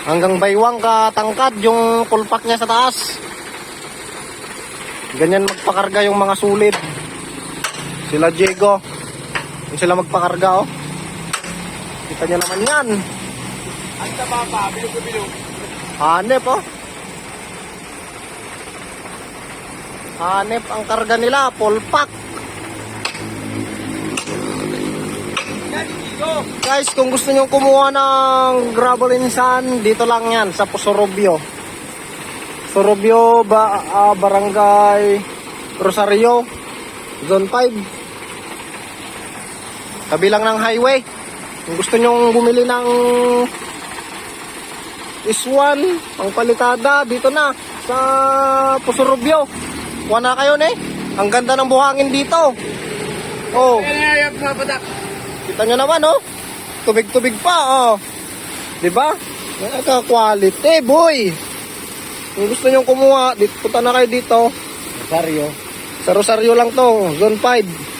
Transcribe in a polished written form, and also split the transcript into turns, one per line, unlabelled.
Hanggang baywang katangkad yung pulpak niya sa taas. Ganyan magpakarga yung mga sulid. Sila Diego. Yung sila magpakarga, oh. Kita nyo naman yan.
Ang taba pa, bilog-bilog.
Hanep, oh. Hanep ang karga nila, pulpak. Guys, kung gusto nyo kumuha ng gravel and sand, dito lang yan sa Sorobio. Sorobio, Barangay Rosario, Zone 5. Tabi lang ng highway. Kung gusto nyo bumili ng iswan, pang palitada, dito na sa Sorobio. Kuha na kayo, ne? Ang ganda ng buhangin dito. Oh. Kita nyo naman, oh. Tubig-tubig pa, oh. Diba? Naka-quality, boy. Kung gusto nyo kumuha, punta na kayo dito.
Rosario.
Sa Rosario lang to, Zone 5.